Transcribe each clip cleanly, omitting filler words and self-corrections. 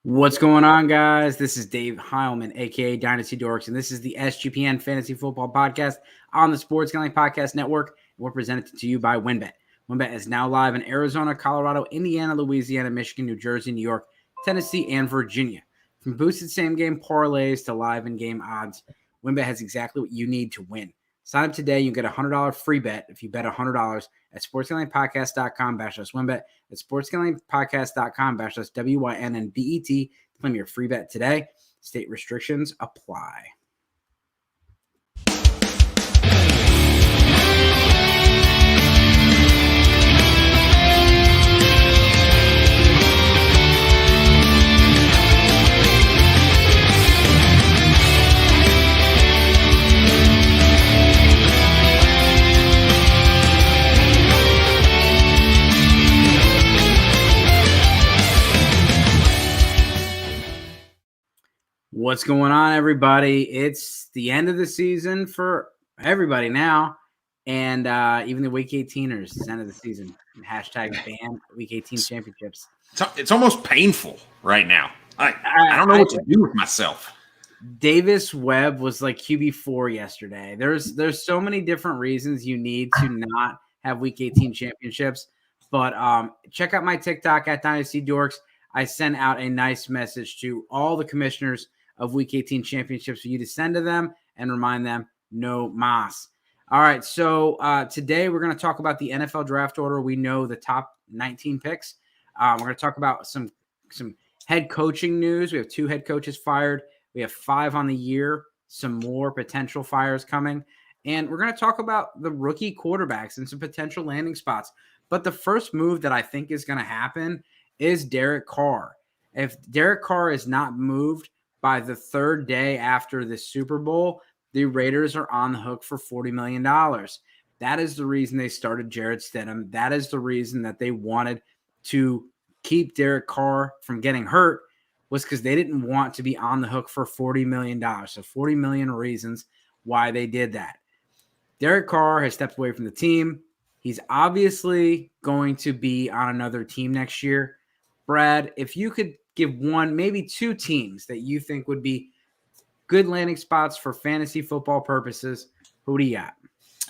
What's going on, guys? This is Dave Heilman, aka Dynasty Dorks, and this is the SGPN Fantasy Football Podcast on the Sports Gambling Podcast Network. We're presented to you by WynnBET. WynnBET is now live in Arizona, Colorado, Indiana, Louisiana, Michigan, New Jersey, New York, Tennessee, and Virginia. From boosted same-game parlays to live in-game odds, WynnBET has exactly what you need to win. Sign up today. You get a $100 free bet if you bet $100 at sportsgamblingpodcast.com/WynnBET. At sportsgamblingpodcast.com/WYNNBET to claim your free bet today. State restrictions apply. What's going on, everybody? It's the end of the season for everybody now, and even the Week 18ers. It's the end of the season. Hashtag ban Week 18 championships. It's almost painful right now. I don't know what to do with myself. Davis Webb was like QB4 yesterday. There's so many different reasons you need to not have Week 18 championships, but check out my TikTok at Dynasty Dorks. I sent out a nice message to all the commissioners of Week 18 championships for you to send to them and remind them no mas. All right, so today we're going to talk about the NFL draft order. We know the top 19 picks. We're going to talk about some head coaching news. We have 2 head coaches fired. We have 5 on the year, some more potential fires coming. And we're going to talk about the rookie quarterbacks and some potential landing spots. But the first move that I think is going to happen is Derek Carr. If Derek Carr is not moved by the third day after the Super Bowl, the Raiders are on the hook for $40 million. That is the reason they started Jarrett Stidham. That is the reason that they wanted to keep Derek Carr from getting hurt, was because they didn't want to be on the hook for $40 million. So 40 million reasons why they did that. Derek Carr has stepped away from the team. He's obviously going to be on another team next year. Brad, if you could give one, maybe 2 teams that you think would be good landing spots for fantasy football purposes, who do you got?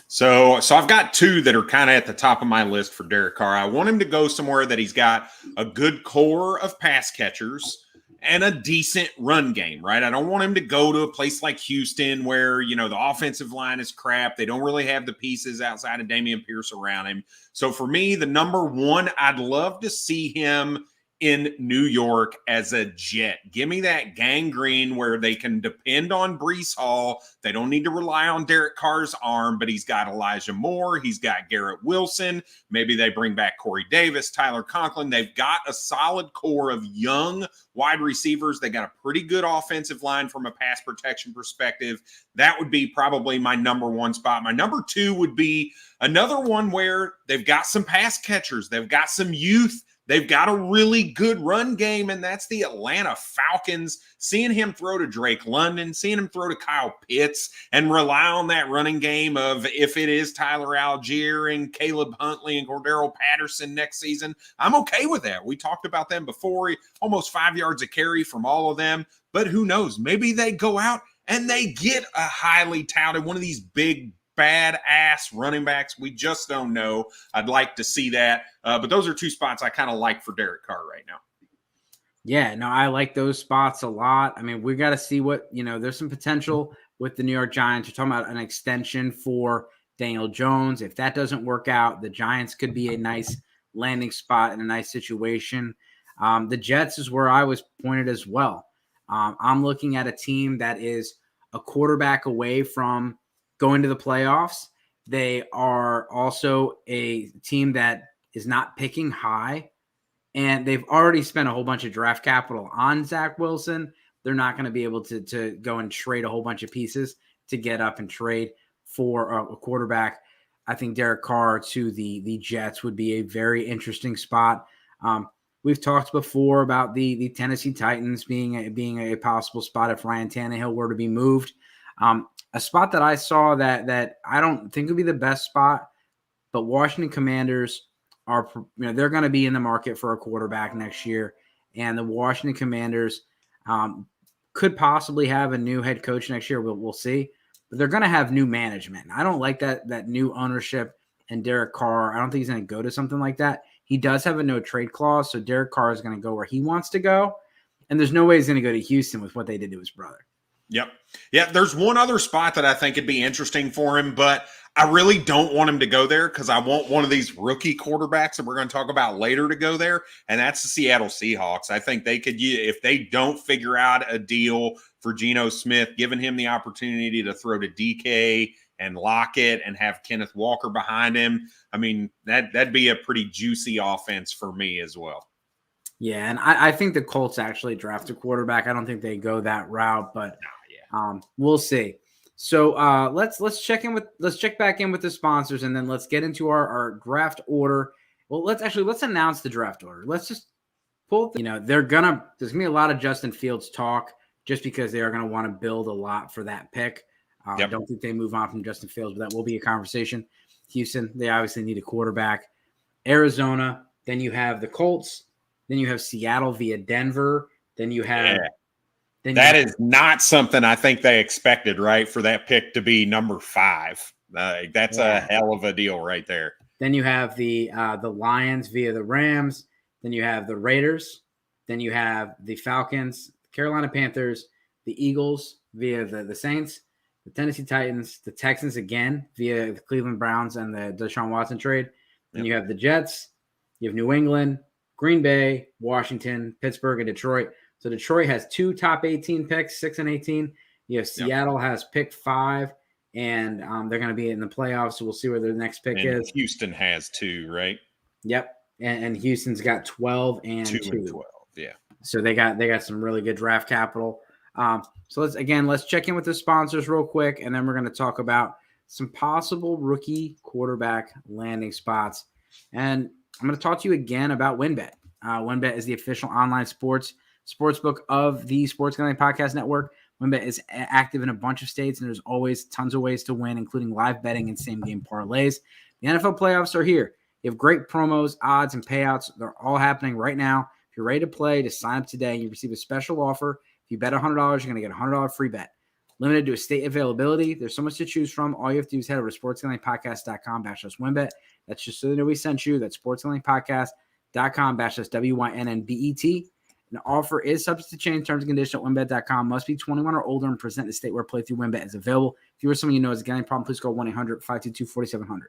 So I've got 2 that are kind of at the top of my list for Derek Carr. I want him to go somewhere that he's got a good core of pass catchers and a decent run game, right? I don't want him to go to a place like Houston where, the offensive line is crap. They don't really have the pieces outside of Dameon Pierce around him. So for me, the number 1, I'd love to see him in New York as a Jet. Give me that gangrene where they can depend on Breece Hall. They don't need to rely on Derek Carr's arm, but he's got Elijah Moore. He's got Garrett Wilson. Maybe they bring back Corey Davis, Tyler Conklin. They've got a solid core of young wide receivers. They got a pretty good offensive line from a pass protection perspective. That would be probably my number 1 spot. My number 2 would be another one where they've got some pass catchers. They've got some youth. They've got a really good run game, and that's the Atlanta Falcons. Seeing him throw to Drake London, seeing him throw to Kyle Pitts, and rely on that running game of if it is Tyler Algier and Caleb Huntley and Cordero Patterson next season, I'm okay with that. We talked about them before, almost 5 yards a carry from all of them, but who knows? Maybe they go out and they get a highly touted, one of these big badass running backs. We just don't know. I'd like to see that. But those are 2 spots I kind of like for Derek Carr right now. Yeah, no, I like those spots a lot. I mean, we got to see what, there's some potential with the New York Giants. You're talking about an extension for Daniel Jones. If that doesn't work out, the Giants could be a nice landing spot in a nice situation. The Jets is where I was pointed as well. I'm looking at a team that is a quarterback away from going to the playoffs. They are also a team that is not picking high, and they've already spent a whole bunch of draft capital on Zach Wilson. They're not going to be able to go and trade a whole bunch of pieces to get up and trade for a quarterback. I think Derek Carr to the Jets would be a very interesting spot. We've talked before about the Tennessee Titans being a possible spot if Ryan Tannehill were to be moved. A spot that I saw that I don't think would be the best spot, but Washington Commanders are, they're going to be in the market for a quarterback next year. and the Washington Commanders could possibly have a new head coach next year. We'll see. But they're going to have new management. I don't like that new ownership and Derek Carr. I don't think he's going to go to something like that. He does have a no trade clause, so Derek Carr is going to go where he wants to go. And there's no way he's going to go to Houston with what they did to his brother. Yep. Yeah, there's one other spot that I think would be interesting for him, but I really don't want him to go there because I want one of these rookie quarterbacks that we're going to talk about later to go there, and that's the Seattle Seahawks. I think they could, if they don't figure out a deal for Geno Smith, giving him the opportunity to throw to DK and Lockett and have Kenneth Walker behind him, I mean, that'd be a pretty juicy offense for me as well. Yeah, and I think the Colts actually draft a quarterback. I don't think they go that route, but we'll see. So let's check back in with the sponsors, and then let's get into our draft order. Well, let's announce the draft order. Let's just pull. There's gonna be a lot of Justin Fields talk just because they are gonna want to build a lot for that pick. I don't think they move on from Justin Fields, but that will be a conversation. Houston, they obviously need a quarterback. Arizona, then you have the Colts, then you have Seattle via Denver, then you have. Yeah. That is not something I think they expected, right, for that pick to be number 5. That's a hell of a deal right there. Then you have the Lions via the Rams. Then you have the Raiders. Then you have the Falcons, Carolina Panthers, the Eagles via the Saints, the Tennessee Titans, the Texans again via the Cleveland Browns and the Deshaun Watson trade. Then you have the Jets. You have New England, Green Bay, Washington, Pittsburgh, and Detroit. So Detroit has 2 top 18 picks, 6 and 18. You have Seattle has pick 5, and they're going to be in the playoffs. So we'll see where their next pick is. Houston has 2, right? Yep, and Houston's got 12 and 2. And 12, yeah. So they got some really good draft capital. So let's check in with the sponsors real quick, and then we're going to talk about some possible rookie quarterback landing spots. And I'm going to talk to you again about WynnBET. WynnBET is the official online sportsbook of the Sports Gambling Podcast Network. WynnBET is active in a bunch of states, and there's always tons of ways to win, including live betting and same-game parlays. The NFL playoffs are here. You have great promos, odds, and payouts. They're all happening right now. If you're ready to play, just sign up today. You receive a special offer. If you bet $100, you're going to get a $100 free bet. Limited to a state availability. There's so much to choose from. All you have to do is head over to sportsgamblingpodcast.com/WynnBET. That's just so they know we sent you. That's sportsgamblingpodcast.com/WYNNBET. An offer is subject to change. Terms and conditions at WynnBET.com. Must be 21 or older and present in the state where playthrough WynnBET is available. If you or someone you know has a gambling problem, please call 1-800-522-4700.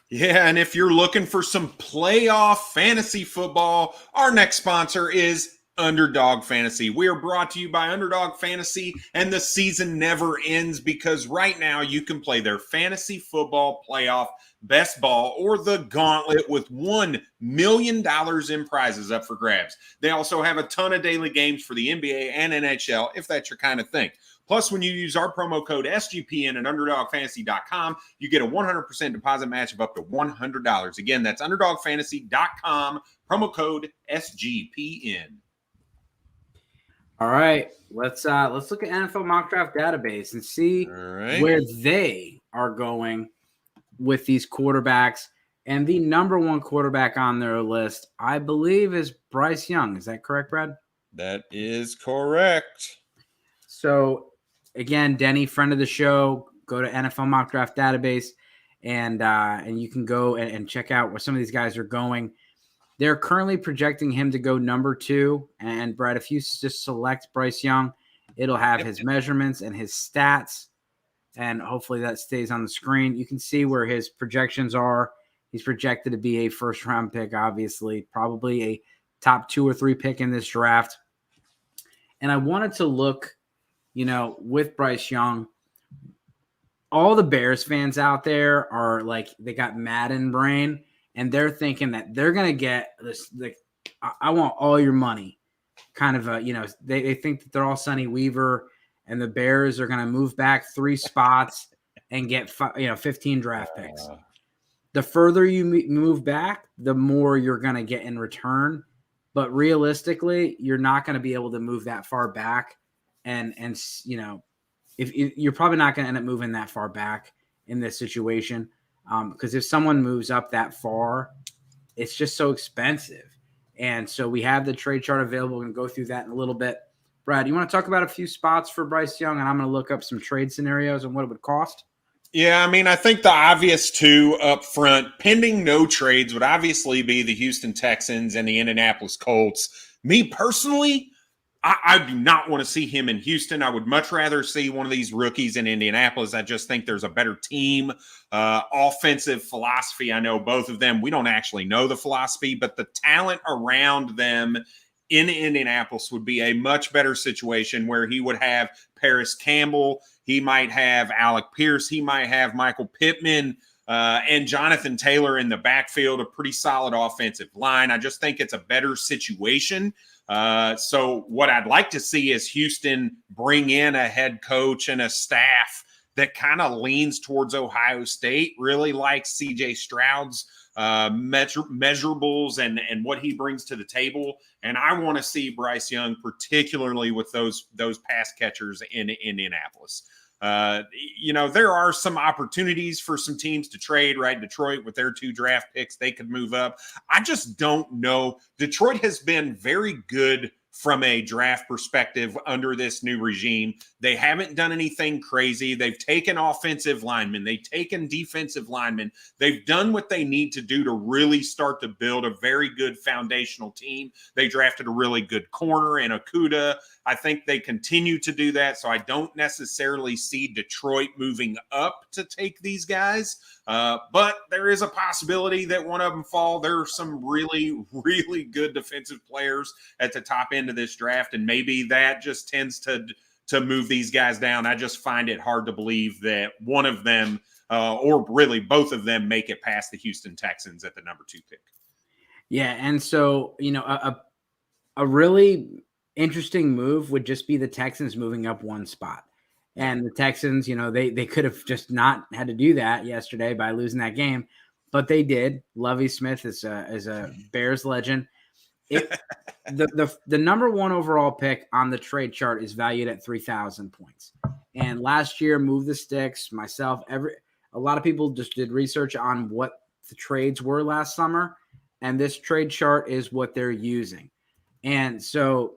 Yeah, and if you're looking for some playoff fantasy football, our next sponsor is Underdog Fantasy. We are brought to you by Underdog Fantasy, and the season never ends because right now you can play their fantasy football playoff best ball or the gauntlet with $1 million in prizes up for grabs. They also have a ton of daily games for the NBA and NHL if that's your kind of thing. Plus, when you use our promo code SGPN at UnderdogFantasy.com, you get a 100% deposit match of up to $100. Again, that's UnderdogFantasy.com, promo code SGPN. All right, let's look at NFL Mock Draft Database and see where they are going with these quarterbacks. And the number 1 quarterback on their list, I believe, is Bryce Young. Is that correct, Brad? That is correct. So, again, Denny, friend of the show, go to NFL Mock Draft Database, and you can go and check out where some of these guys are going. They're currently projecting him to go number 2. And, Brad, if you just select Bryce Young, it'll have his measurements and his stats. And hopefully that stays on the screen. You can see where his projections are. He's projected to be a first-round pick, obviously, probably a top 2 or 3 pick in this draft. And I wanted to look, with Bryce Young, all the Bears fans out there are like, they got Madden brain. And they're thinking that they're going to get this, I want all your money kind of, they think that they're all Sonny Weaver and the Bears are going to move back 3 spots and get 15 draft picks. The further you move back, the more you're going to get in return. But realistically, you're not going to be able to move that far back. And if you're probably not going to end up moving that far back in this situation. Because if someone moves up that far, it's just so expensive. And so we have the trade chart available. We're going to go through that in a little bit. Brad, you want to talk about a few spots for Bryce Young? And I'm going to look up some trade scenarios and what it would cost. Yeah, I mean, I think the obvious two up front, pending no trades, would obviously be the Houston Texans and the Indianapolis Colts. Me personally, I do not want to see him in Houston. I would much rather see one of these rookies in Indianapolis. I just think there's a better team, offensive philosophy. I know both of them. We don't actually know the philosophy, but the talent around them in Indianapolis would be a much better situation where he would have Paris Campbell. He might have Alec Pierce. He might have Michael Pittman and Jonathan Taylor in the backfield, a pretty solid offensive line. I just think it's a better situation. So what I'd like to see is Houston bring in a head coach and a staff that kind of leans towards Ohio State, really likes C.J. Stroud's measurables and what he brings to the table. And I want to see Bryce Young, particularly with those pass catchers in Indianapolis. There are some opportunities for some teams to trade, right? Detroit with their 2 draft picks, they could move up. I just don't know. Detroit has been very good from a draft perspective under this new regime. They haven't done anything crazy. They've taken offensive linemen. They've taken defensive linemen. They've done what they need to do to really start to build a very good foundational team. They drafted a really good corner in Okudah. I think they continue to do that. So I don't necessarily see Detroit moving up to take these guys. But there is a possibility that one of them fall. There are some really, really good defensive players at the top end of this draft. And maybe that just tends to move these guys down. I just find it hard to believe that one of them or really both of them make it past the Houston Texans at the number 2 pick. Yeah. And so, a really interesting move would just be the Texans moving up one spot. And the Texans, they could have just not had to do that yesterday by losing that game, but they did. Lovie Smith is a Bears legend. The number 1 overall pick on the trade chart is valued at 3,000 points. And last year, Move the Sticks, myself, a lot of people just did research on what the trades were last summer, and this trade chart is what they're using. And so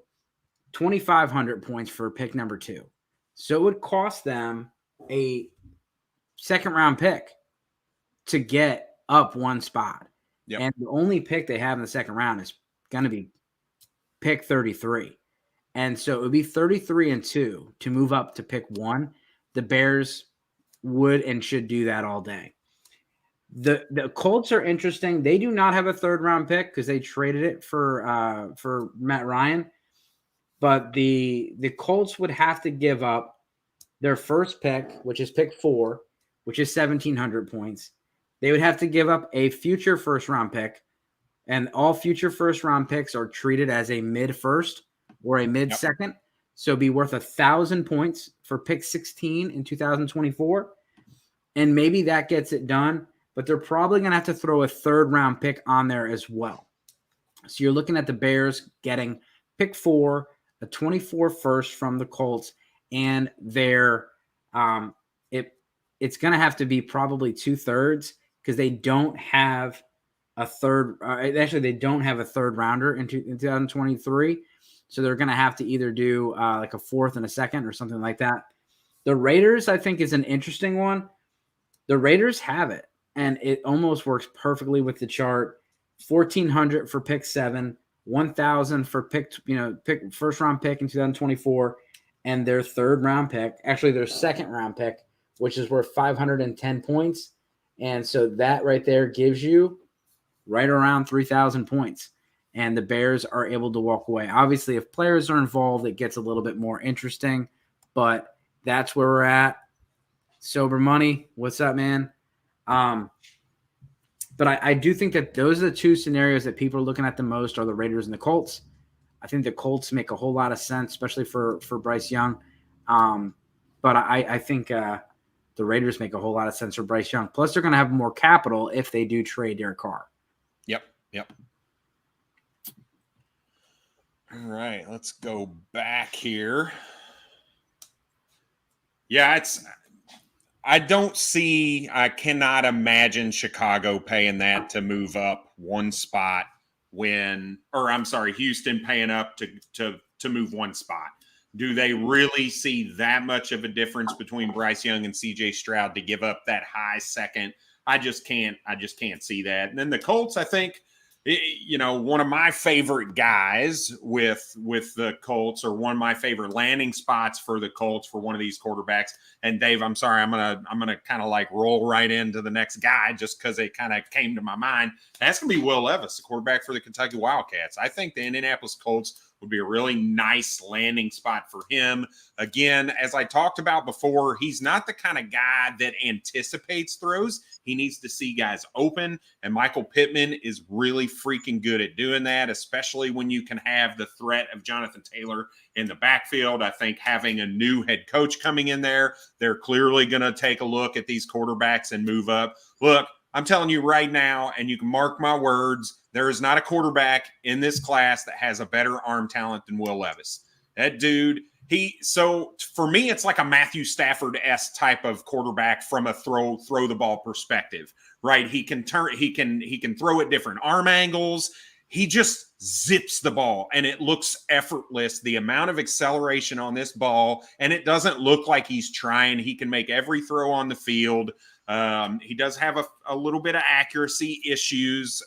2,500 points for pick number 2. So it would cost them a second-round pick to get up one spot. Yep. And the only pick they have in the second round is going to be pick 33. And so it would be 33 and 2 to move up to pick 1. The Bears would and should do that all day. The Colts are interesting. They do not have a third-round pick because they traded it for Matt Ryan. But the Colts would have to give up their first pick, which is pick 4, which is 1,700 points. They would have to give up a future first-round pick, and all future first-round picks are treated as a mid-first or a mid-second. Yep. So it'd be worth 1,000 points for pick 16 in 2024. And maybe that gets it done, but they're probably going to have to throw a third-round pick on there as well. So you're looking at the Bears getting pick 4, a 24 first from the Colts, and their it's going to have to be probably 2/3 because they don't have a third. Actually, they don't have a third rounder in 2023, so they're going to have to either do like a 4th and a 2nd or something like that. The Raiders, I think, is an interesting one. The Raiders have it, and it almost works perfectly with the chart. 1,400 for pick 7. 1,000 for pick first round pick in 2024, and their third round pick, actually their second round pick, which is worth 510 points. And so that right there gives you right around 3,000 points. And the Bears are able to walk away. Obviously, if players are involved, it gets a little bit more interesting, but that's where we're at. Sober Money, what's up, man? But I do think that those are the 2 scenarios that people are looking at the most are the Raiders and the Colts. I think the Colts make a whole lot of sense, especially for Bryce Young. But I think the Raiders make a whole lot of sense for Bryce Young. Plus, they're going to have more capital if they do trade Derek Carr. Yep. All right, let's go back here. Yeah, I cannot imagine Chicago paying that to move up one spot Houston paying up to move one spot. Do they really see that much of a difference between Bryce Young and CJ Stroud to give up that high second? I just can't see that. And then the Colts, I think, one of my favorite guys with the Colts, or one of my favorite landing spots for the Colts for one of these quarterbacks. And Dave, I'm sorry, I'm gonna kind of like roll right into the next guy just because it kind of came to my mind. That's gonna be Will Levis, the quarterback for the Kentucky Wildcats. I think the Indianapolis Colts would be a really nice landing spot for him. Again, as I talked about before, he's not the kind of guy that anticipates throws. He needs to see guys open, and Michael Pittman is really freaking good at doing that, especially when you can have the threat of Jonathan Taylor in the backfield. I think having a new head coach coming in there, they're clearly going to take a look at these quarterbacks and move up. Look, I'm telling you right now, and you can mark my words, there is not a quarterback in this class that has a better arm talent than Will Levis. That dude, so for me, it's like a Matthew Stafford-esque type of quarterback from a throw the ball perspective, right? He can throw at different arm angles. He just zips the ball, and it looks effortless. The amount of acceleration on this ball, and it doesn't look like he's trying. He can make every throw on the field. He does have a little bit of accuracy issues,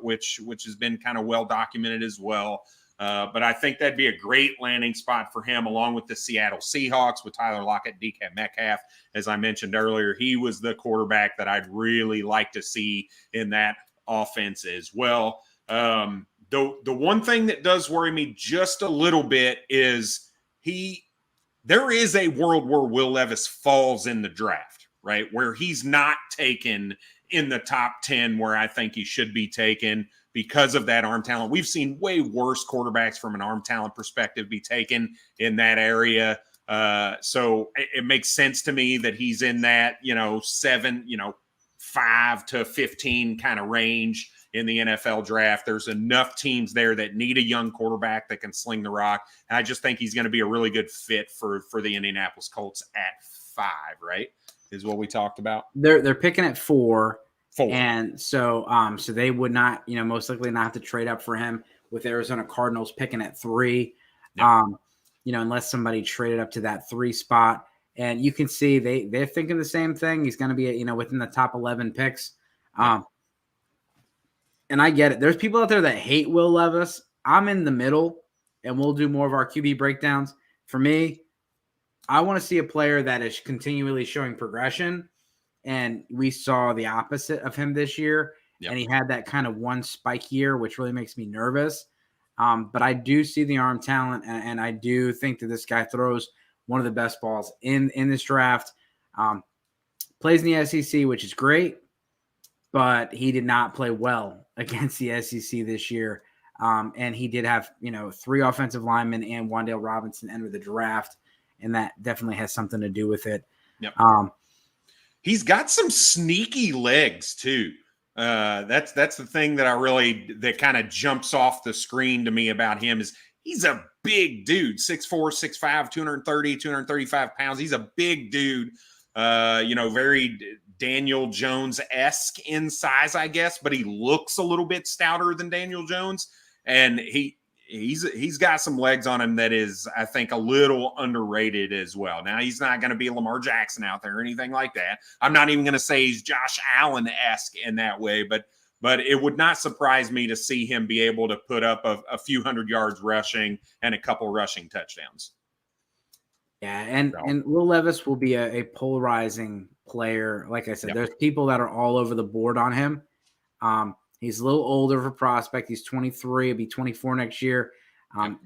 which has been kind of well documented as well. But I think that'd be a great landing spot for him, along with the Seattle Seahawks with Tyler Lockett, DK Metcalf. As I mentioned earlier, he was the quarterback that I'd really like to see in that offense as well. The one thing that does worry me just a little bit is there is a world where Will Levis falls in the draft, right? Where he's not taken in the top 10 where I think he should be taken because of that arm talent. We've seen way worse quarterbacks from an arm talent perspective be taken in that area. So it makes sense to me that he's in that, 5 to 15 kind of range in the NFL draft. There's enough teams there that need a young quarterback that can sling the rock. And I just think he's going to be a really good fit for the Indianapolis Colts at 5, right? Is what we talked about. They're picking at 4. And so they would not, most likely not have to trade up for him, with Arizona Cardinals picking at 3. Yep. Unless somebody traded up to that 3 spot. And you can see they're thinking the same thing. He's going to be, within the top 11 picks. And I get it. There's people out there that hate Will Levis. I'm in the middle, and we'll do more of our QB breakdowns. For me, I want to see a player that is continually showing progression. And we saw the opposite of him this year. Yep. And he had that kind of one spike year, which really makes me nervous. But I do see the arm talent, and I do think that this guy throws one of the best balls in this draft. Plays in the SEC, which is great, but he did not play well against the SEC this year. And he did have, 3 offensive linemen and Wan'Dale Robinson enter the draft, and that definitely has something to do with it. Yep. He's got some sneaky legs too. That's the thing that kind of jumps off the screen to me about him is he's a big dude, 6'4", 6'5", 230, 235 pounds. He's a big dude, very Daniel Jones-esque in size, I guess, but he looks a little bit stouter than Daniel Jones. And he's got some legs on him that is, I think, a little underrated as well. Now, he's not going to be Lamar Jackson out there or anything like that. I'm not even going to say he's Josh Allen-esque in that way, but it would not surprise me to see him be able to put up a few hundred yards rushing and a couple rushing touchdowns. Yeah, and Will Levis will be a polarizing player. Like I said, There's people that are all over the board on him. He's a little older for prospect. He's 23. He'll be 24 next year.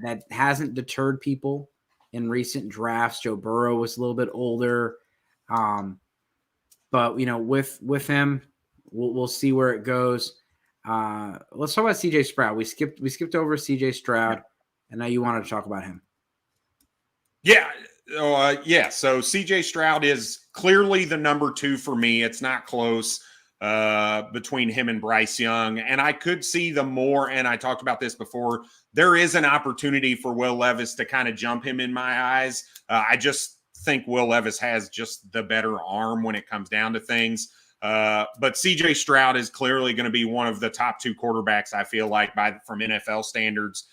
That hasn't deterred people in recent drafts. Joe Burrow was a little bit older. But, with him, we'll see where it goes. Let's talk about C.J. Stroud. We skipped over C.J. Stroud, and now you wanted to talk about him. Yeah. So C.J. Stroud is clearly the number 2 for me. It's not close. Between him and Bryce Young. And I could see and I talked about this before, there is an opportunity for Will Levis to kind of jump him in my eyes. I just think Will Levis has just the better arm when it comes down to things. But CJ Stroud is clearly going to be one of the top 2 quarterbacks, I feel like, from NFL standards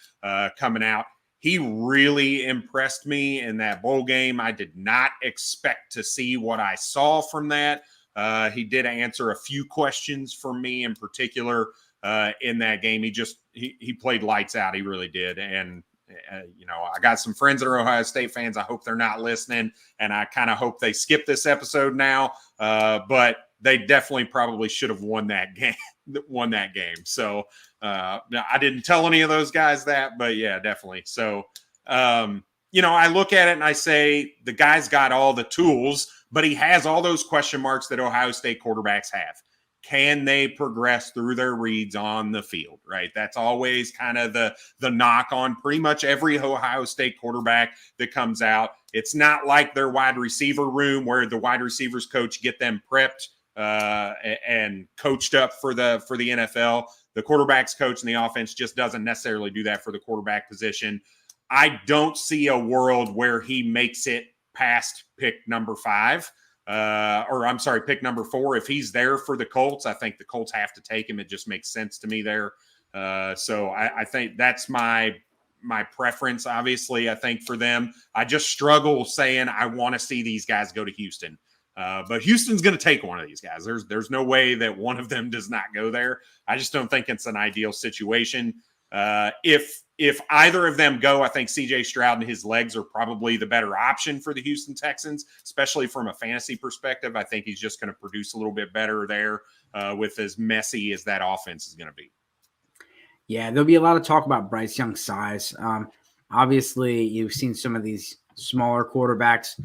coming out. He really impressed me in that bowl game. I did not expect to see what I saw from that. He did answer a few questions for me in particular in that game. He played lights out. He really did. And, I got some friends that are Ohio State fans. I hope they're not listening, and I kind of hope they skip this episode now. But they definitely probably should have won that game. So I didn't tell any of those guys that, but yeah, definitely. So, I look at it and I say the guy's got all the tools, but he has all those question marks that Ohio State quarterbacks have. Can they progress through their reads on the field, right? That's always kind of the knock on pretty much every Ohio State quarterback that comes out. It's not like their wide receiver room where the wide receivers coach get them prepped and coached up for the NFL. The quarterback's coach in the offense just doesn't necessarily do that for the quarterback position. I don't see a world where he makes it past pick number 5. Pick number 4. If he's there for the Colts, I think the Colts have to take him. It just makes sense to me there. So I think that's my preference. Obviously, I think for them, I just struggle saying I want to see these guys go to Houston. But Houston's going to take one of these guys. There's no way that one of them does not go there. I just don't think it's an ideal situation. If either of them go, I think CJ Stroud and his legs are probably the better option for the Houston Texans, especially from a fantasy perspective. I think he's just going to produce a little bit better there with as messy as that offense is going to be. Yeah, there'll be a lot of talk about Bryce Young's size. Obviously, you've seen some of these smaller quarterbacks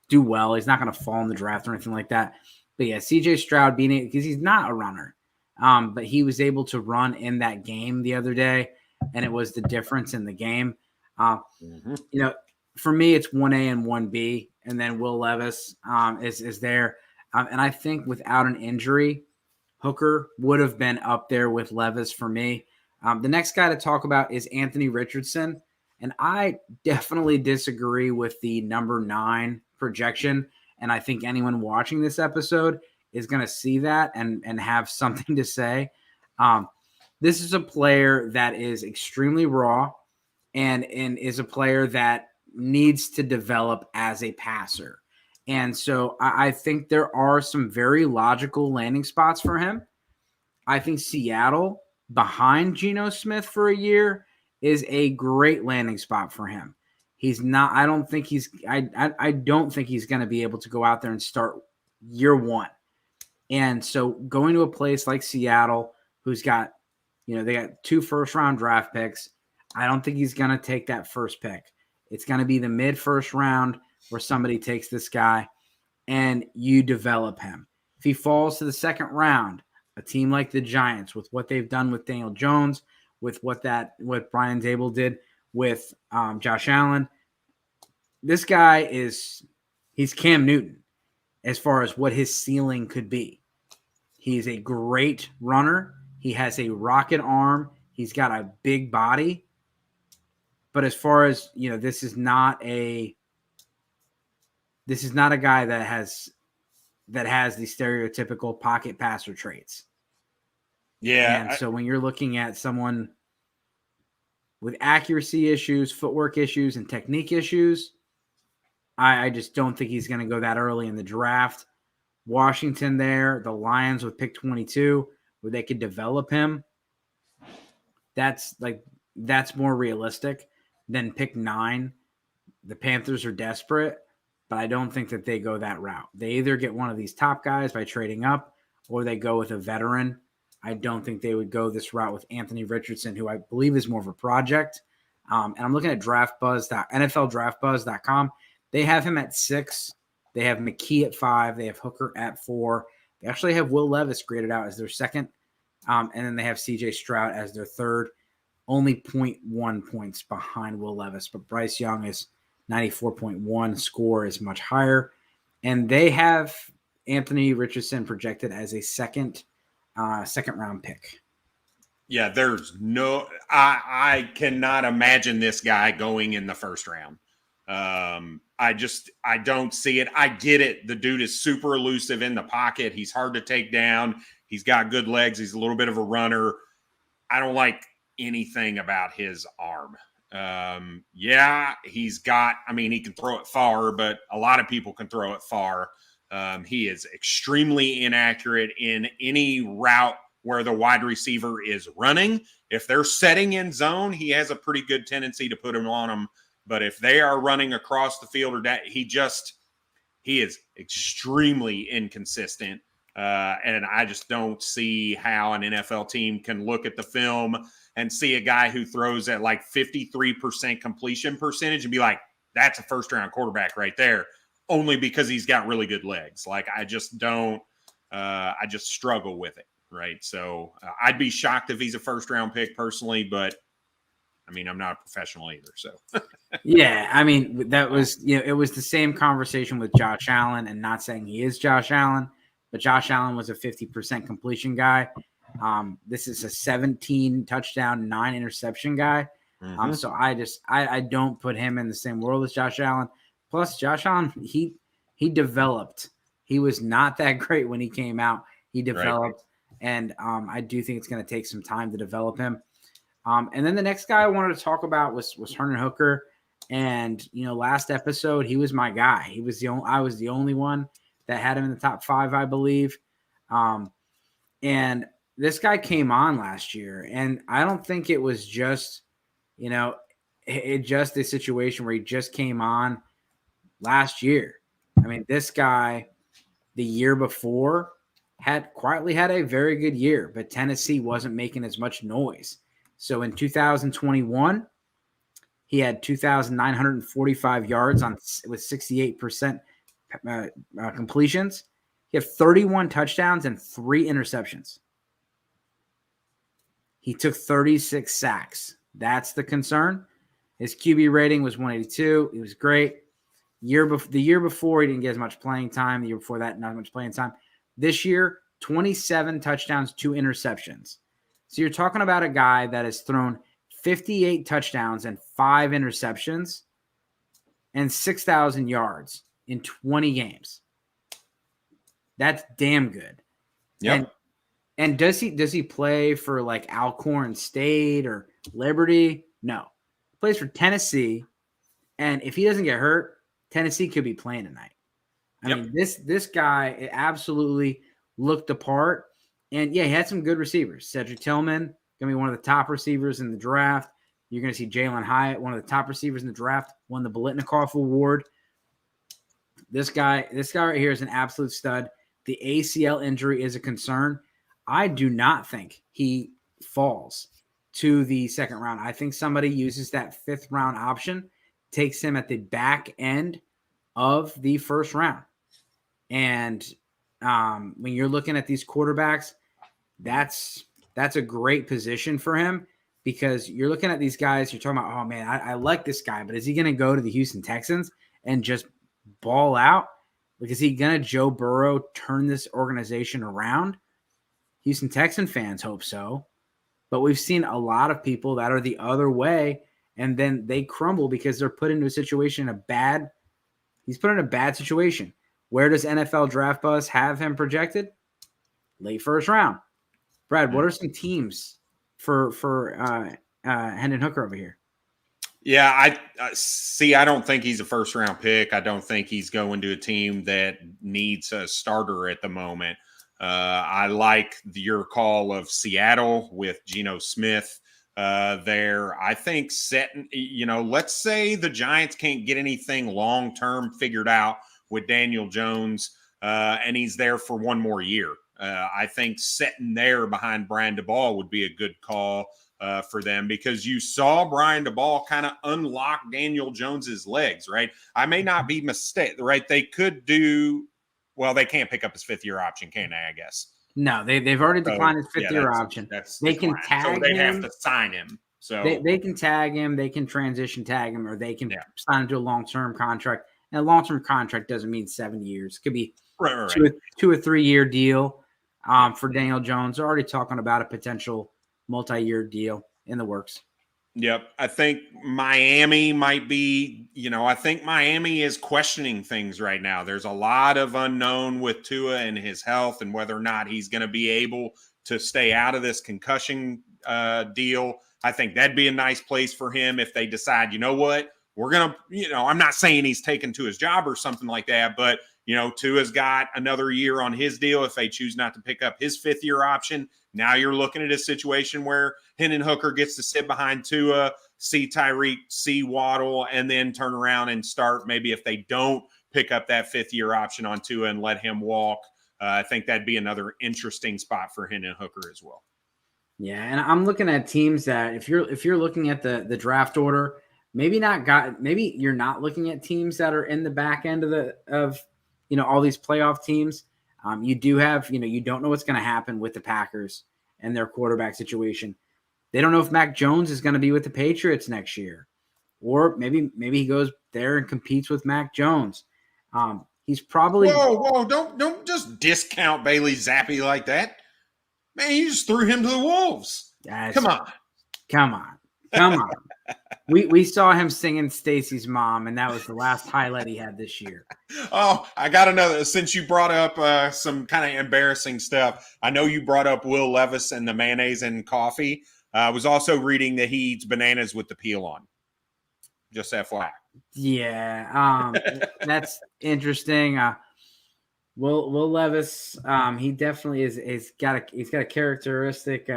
do well. He's not going to fall in the draft or anything like that. But yeah, CJ Stroud because he's not a runner. But he was able to run in that game the other day, and it was the difference in the game. For me, it's 1A and 1B, and then Will Levis is there. And I think without an injury, Hooker would have been up there with Levis for me. The next guy to talk about is Anthony Richardson, and I definitely disagree with the number 9 projection, and I think anyone watching this episode is going to see that and have something to say. This is a player that is extremely raw and is a player that needs to develop as a passer. And so I think there are some very logical landing spots for him. I think Seattle behind Geno Smith for a year is a great landing spot for him. He's not, I don't think he's going to be able to go out there and start year 1. And so going to a place like Seattle, who's got, they got 2 first-round draft picks, I don't think he's going to take that first pick. It's going to be the mid-first round where somebody takes this guy and you develop him. If he falls to the second round, a team like the Giants, with what they've done with Daniel Jones, with what Brian Dable did with Josh Allen, this guy he's Cam Newton as far as what his ceiling could be. He's a great runner. He has a rocket arm. He's got a big body. But as far as, this is not a guy that has the stereotypical pocket passer traits. Yeah. And so when you're looking at someone with accuracy issues, footwork issues, and technique issues, I just don't think he's going to go that early in the draft. Washington there, the Lions with pick 22, where they could develop him. That's more realistic than pick 9. The Panthers are desperate, but I don't think that they go that route. They either get one of these top guys by trading up, or they go with a veteran. I don't think they would go this route with Anthony Richardson, who I believe is more of a project. And I'm looking at NFLDraftBuzz.com. They have him at 6. They have McKee at 5. They have Hooker at 4. They actually have Will Levis graded out as their 2nd. And then they have CJ Stroud as their 3rd. Only 0.1 points behind Will Levis. But Bryce Young is 94.1. Score is much higher. And they have Anthony Richardson projected as a second round pick. Yeah, I cannot imagine this guy going in the first round. I don't see it. I get it. The dude is super elusive in the pocket. He's hard to take down. He's got good legs. He's a little bit of a runner. I don't like anything about his arm. Yeah, he can throw it far, but a lot of people can throw it far. He is extremely inaccurate in any route where the wide receiver is running. If they're setting in zone, he has a pretty good tendency to put him on them. But if they are running across the field or that, he is extremely inconsistent. And I just don't see how an NFL team can look at the film and see a guy who throws at like 53% completion percentage and be like, that's a first-round quarterback right there, only because he's got really good legs. Like, I just don't I just struggle with it, right? So I'd be shocked if he's a first-round pick personally, but I mean, I'm not a professional either. So, yeah, I mean, that was, it was the same conversation with Josh Allen, and not saying he is Josh Allen, but Josh Allen was a 50% completion guy. This is a 17 touchdown, 9 interception guy. Mm-hmm. So I don't put him in the same world as Josh Allen. Plus, Josh Allen, he developed. He was not that great when he came out. He developed, right. And I do think it's going to take some time to develop him. And then the next guy I wanted to talk about was Hendon Hooker. And, last episode, he was my guy. I was the only one that had him in the top 5, I believe. And this guy came on last year, and I don't think it was just, just a situation where he just came on last year. I mean, this guy, the year before, had quietly had a very good year, but Tennessee wasn't making as much noise. So in 2021, he had 2,945 yards with 68% completions. He had 31 touchdowns and 3 interceptions. He took 36 sacks. That's the concern. His QB rating was 182. He was great. The year before, he didn't get as much playing time. The year before that, not much playing time. This year, 27 touchdowns, 2 interceptions. So you're talking about a guy that has thrown 58 touchdowns and 5 interceptions and 6,000 yards in 20 games. That's damn good. Yep. And does he play for like Alcorn State or Liberty? No. He plays for Tennessee. And if he doesn't get hurt, Tennessee could be playing tonight. I mean, this guy absolutely looked the part. And, yeah, he had some good receivers. Cedric Tillman, going to be one of the top receivers in the draft. You're going to see Jalen Hyatt, one of the top receivers in the draft, won the Biletnikoff Award. This guy right here is an absolute stud. The ACL injury is a concern. I do not think he falls to the second round. I think somebody uses that 5th round option, takes him at the back end of the first round. And when you're looking at these quarterbacks, that's a great position for him, because you're looking at these guys, you're talking about, oh man, I like this guy, but is he going to go to the Houston Texans and just ball out? Like, is he going to Joe Burrow turn this organization around? Houston Texan fans hope so, but we've seen a lot of people that are the other way, and then they crumble because they're put into a situation he's put in a bad situation. Where does NFL Draft Buzz have him projected? Late first round. Brad, what are some teams for Hendon Hooker over here? Yeah, I don't think he's a first-round pick. I don't think he's going to a team that needs a starter at the moment. I like your call of Seattle with Geno Smith there. I think let's say the Giants can't get anything long-term figured out with Daniel Jones, and he's there for one more year. I think sitting there behind Brian DeBall would be a good call for them, because you saw Brian DeBall kind of unlock Daniel Jones's legs, right? I may not be mistaken, right? They could they can't pick up his 5th-year option, can they, I guess? No, they've already declined his 5th-year option. They can tag him. So they have to sign him. So they can tag him, they can transition tag him, or they can sign him to a long-term contract. And a long-term contract doesn't mean 7 years. It could be right. 2 or 3 year deal for Daniel Jones. They're already talking about a potential multi-year deal in the works. Yep. I think Miami might be, I think Miami is questioning things right now. There's a lot of unknown with Tua and his health and whether or not he's going to be able to stay out of this concussion deal. I think that'd be a nice place for him if they decide, you know what, we're going to, I'm not saying he's taken to his job or something like that, but, Tua's got another year on his deal. If they choose not to pick up his fifth-year option, now you're looking at a situation where Hendon Hooker gets to sit behind Tua, see Tyreek, see Waddle, and then turn around and start maybe if they don't pick up that fifth-year option on Tua and let him walk. I think that'd be another interesting spot for Hendon Hooker as well. Yeah, and I'm looking at teams that if you're looking at the draft order, maybe you're not looking at teams that are in the back end of all these playoff teams. You do have, you don't know what's going to happen with the Packers and their quarterback situation. They don't know if Mac Jones is going to be with the Patriots next year, or maybe he goes there and competes with Mac Jones. He's probably whoa! Don't just discount Bailey Zappi like that, man. You just threw him to the wolves. Come on. We saw him singing Stacy's Mom, and that was the last highlight he had this year. Oh, I got another. Since you brought up some kind of embarrassing stuff, I know you brought up Will Levis and the mayonnaise and coffee. I was also reading that he eats bananas with the peel on. Just FYI. Yeah, that's interesting. Will Levis, he definitely is got a characteristic.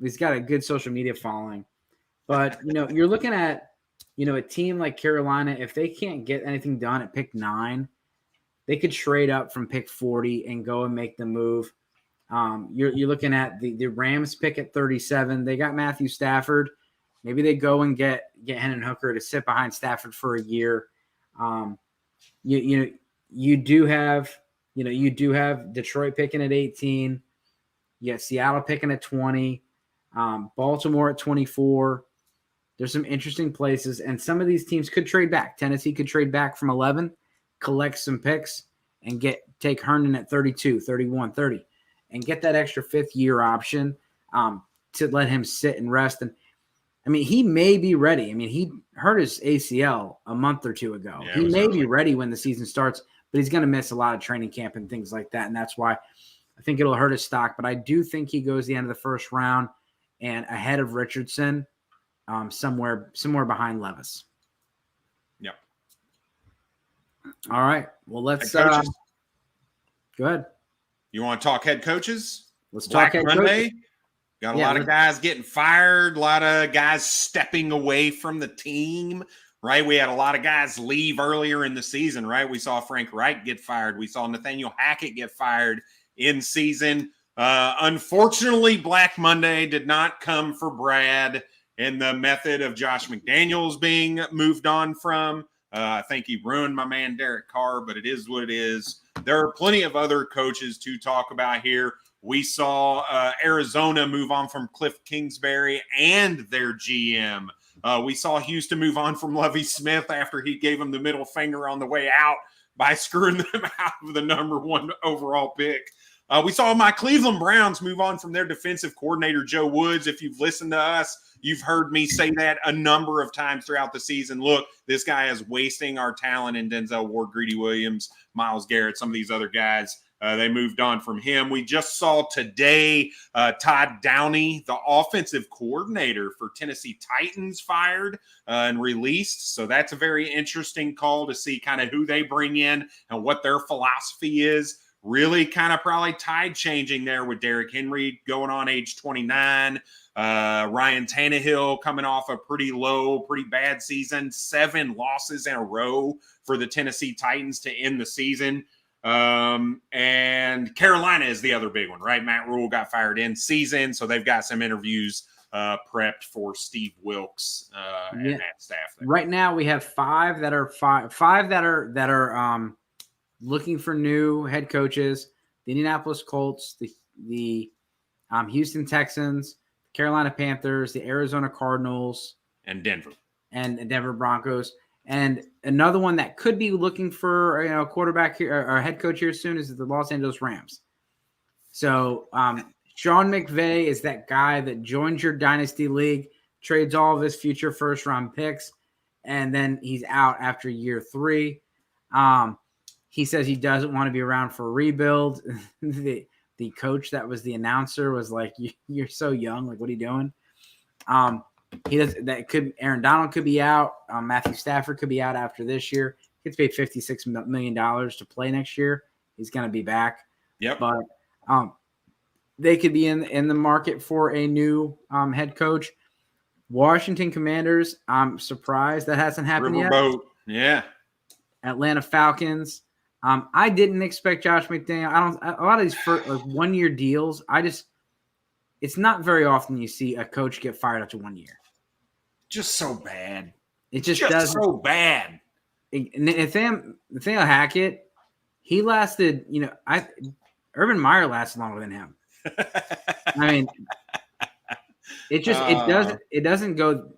He's got a good social media following. But, you're looking at, a team like Carolina, if they can't get anything done at pick 9, they could trade up from pick 40 and go and make the move. You're looking at the Rams pick at 37. They got Matthew Stafford. Maybe they go and get Hendon Hooker to sit behind Stafford for a year. You do have Detroit picking at 18. You got Seattle picking at 20. Baltimore at 24. There's some interesting places, and some of these teams could trade back. Tennessee could trade back from 11, collect some picks, and take Herndon at 32, 31, 30, and get that extra fifth-year option to let him sit and rest. And he may be ready. He hurt his ACL a month or two ago. Yeah, he may be ready when the season starts, but he's going to miss a lot of training camp and things like that, and that's why I think it'll hurt his stock. But I do think he goes the end of the first round and ahead of Richardson, somewhere behind Levis. Yep. All right. Well, let's go ahead. You want to talk head coaches? Let's talk head Monday. Coaches. Got a lot of guys getting fired, a lot of guys stepping away from the team, right? We had a lot of guys leave earlier in the season, right? We saw Frank Reich get fired. We saw Nathaniel Hackett get fired in season. Unfortunately, Black Monday did not come for Brad and the method of Josh McDaniels being moved on from. I think he ruined my man Derek Carr, but it is what it is. There are plenty of other coaches to talk about here. We saw Arizona move on from Cliff Kingsbury and their GM. We saw Houston move on from Lovie Smith after he gave them the middle finger on the way out by screwing them out of the number 1 overall pick. We saw my Cleveland Browns move on from their defensive coordinator, Joe Woods. If you've listened to us, you've heard me say that a number of times throughout the season. Look, this guy is wasting our talent in Denzel Ward, Greedy Williams, Myles Garrett, some of these other guys. They moved on from him. We just saw today Todd Downey, the offensive coordinator for Tennessee Titans, fired and released. So that's a very interesting call to see kind of who they bring in and what their philosophy is. Really kind of probably tide changing there with Derrick Henry going on age 29. Ryan Tannehill coming off a pretty bad season. 7 losses in a row for the Tennessee Titans to end the season. And Carolina is the other big one, right? Matt Rule got fired in season, so they've got some interviews prepped for Steve Wilkes and that staff there. Right now we have 5 that are looking for new head coaches: the Indianapolis Colts, the Houston Texans, Carolina Panthers, the Arizona Cardinals, and Denver Broncos. And another one that could be looking for a quarterback here or a head coach here soon is the Los Angeles Rams. So Sean McVay is that guy that joins your dynasty league, trades all of his future first-round picks, and then he's out after year 3. He says he doesn't want to be around for a rebuild. the coach that was the announcer was like, "You're so young. Like, what are you doing?" He does that. Aaron Donald could be out. Matthew Stafford could be out after this year. He gets paid $56 million to play next year. He's going to be back. Yep. But they could be in the market for a new head coach. Washington Commanders, I'm surprised that hasn't happened Riverboat. Yeah. Atlanta Falcons. I didn't expect Josh McDaniel. A lot of these 1-year deals. It's not very often you see a coach get fired after 1 year. Just so bad. It just does so bad. Nathaniel Hackett, he lasted. Urban Meyer lasted longer than him. I mean, it doesn't go.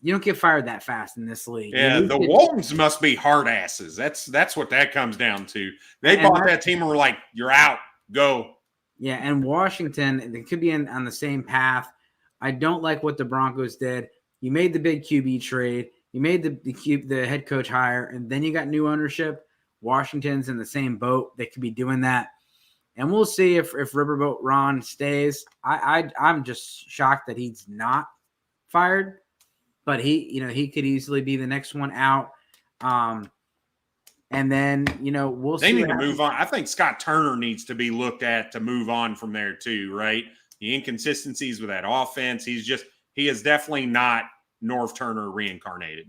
You don't get fired that fast in this league. Yeah, the Waltons must be hard asses. That's what that comes down to. They bought that team and were like, "You're out, go." Yeah, and Washington, they could be on the same path. I don't like what the Broncos did. You made the big QB trade. You made the head coach hire, and then you got new ownership. Washington's in the same boat. They could be doing that. And we'll see if Riverboat Ron stays. I'm just shocked that he's not fired. But he could easily be the next one out. And then, we'll see. They need to move on. I think Scott Turner needs to be looked at to move on from there too, right? The inconsistencies with that offense. He is definitely not Norv Turner reincarnated.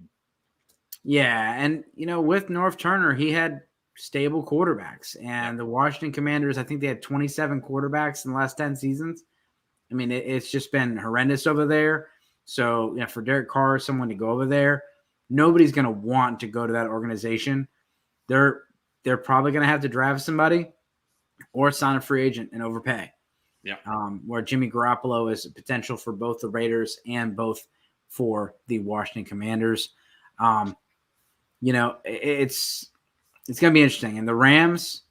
Yeah. And, with Norv Turner, he had stable quarterbacks. And the Washington Commanders, I think they had 27 quarterbacks in the last 10 seasons. I mean, it's just been horrendous over there. So, for Derek Carr, someone to go over there, nobody's going to want to go to that organization. They're probably going to have to draft somebody or sign a free agent and overpay. Yeah. Where Jimmy Garoppolo is a potential for both the Raiders and both for the Washington Commanders. It's going to be interesting. And the Rams,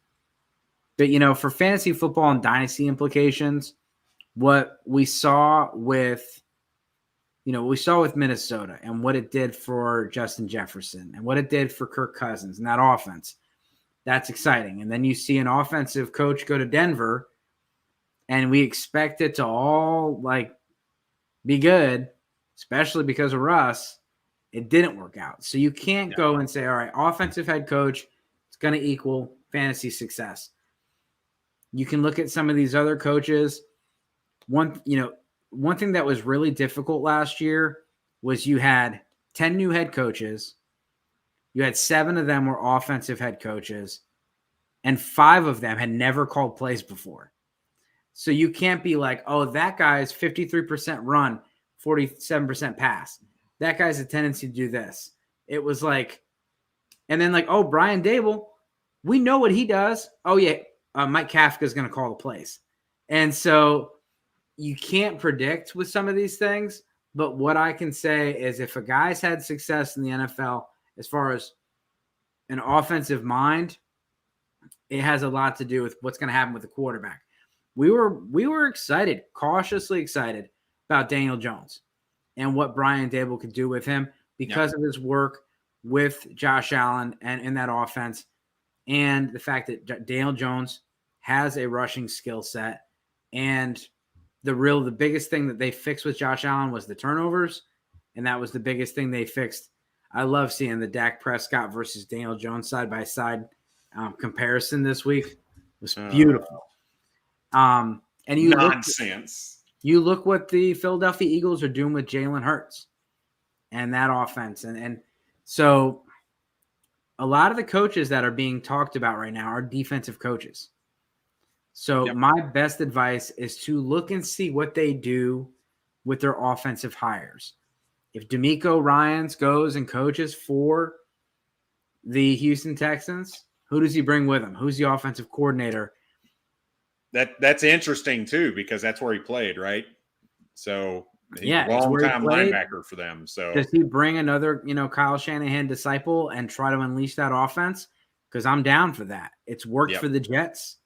but, for fantasy football and dynasty implications, what we saw with Minnesota and what it did for Justin Jefferson and what it did for Kirk Cousins and that offense, that's exciting. And then you see an offensive coach go to Denver, and we expect it to all be good, especially because of Russ. It didn't work out. So you can't go and say, all right, offensive head coach, it's going to equal fantasy success. You can look at some of these other coaches. One thing that was really difficult last year was you had 10 new head coaches. You had 7 of them were offensive head coaches, and 5 of them had never called plays before. So you can't be like, oh, that guy's 53% run, 47% pass. That guy's a tendency to do this. It was like, and then oh, Brian Dable, we know what he does. Oh, yeah, Mike Kafka is going to call the plays. And so you can't predict with some of these things, but what I can say is if a guy's had success in the NFL as far as an offensive mind, it has a lot to do with what's going to happen with the quarterback. We were excited, cautiously excited about Daniel Jones and what Brian Dable could do with him because of his work with Josh Allen and in that offense, and the fact that Daniel Jones has a rushing skill set. And the biggest thing that they fixed with Josh Allen was the turnovers, and that was the biggest thing they fixed. I love seeing the Dak Prescott versus Daniel Jones side-by-side comparison this week. It was beautiful. And nonsense. You look what the Philadelphia Eagles are doing with Jalen Hurts and that offense. And so a lot of the coaches that are being talked about right now are defensive coaches. So my best advice is to look and see what they do with their offensive hires. If DeMeco Ryans goes and coaches for the Houston Texans, who does he bring with him? Who's the offensive coordinator? That's interesting too, because that's where he played, right? So he's a long-time linebacker for them. So does he bring another, Kyle Shanahan disciple and try to unleash that offense? Because I'm down for that. It's worked for the Jets.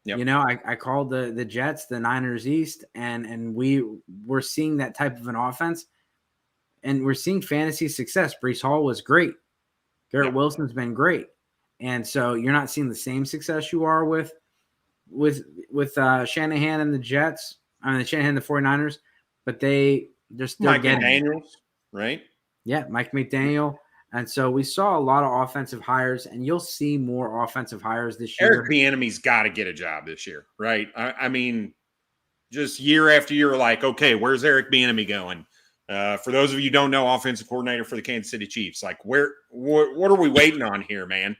Yep. I called the Jets the Niners East, and we're seeing that type of an offense. and we're seeing fantasy success. Brees Hall was great. Garrett Yep. Wilson's been great. And so you're not seeing the same success you are with Shanahan and the Jets. I mean, Shanahan and the 49ers, but they're still Mike getting McDaniels, right? Yeah, Mike McDaniel. And so we saw a lot of offensive hires, and you'll see more offensive hires this year. Eric Bieniemy's got to get a job this year, right? I mean, just year after year, like, okay, where's Eric Bieniemy going? For those of you who don't know, offensive coordinator for the Kansas City Chiefs. Like, what are we waiting on here, man?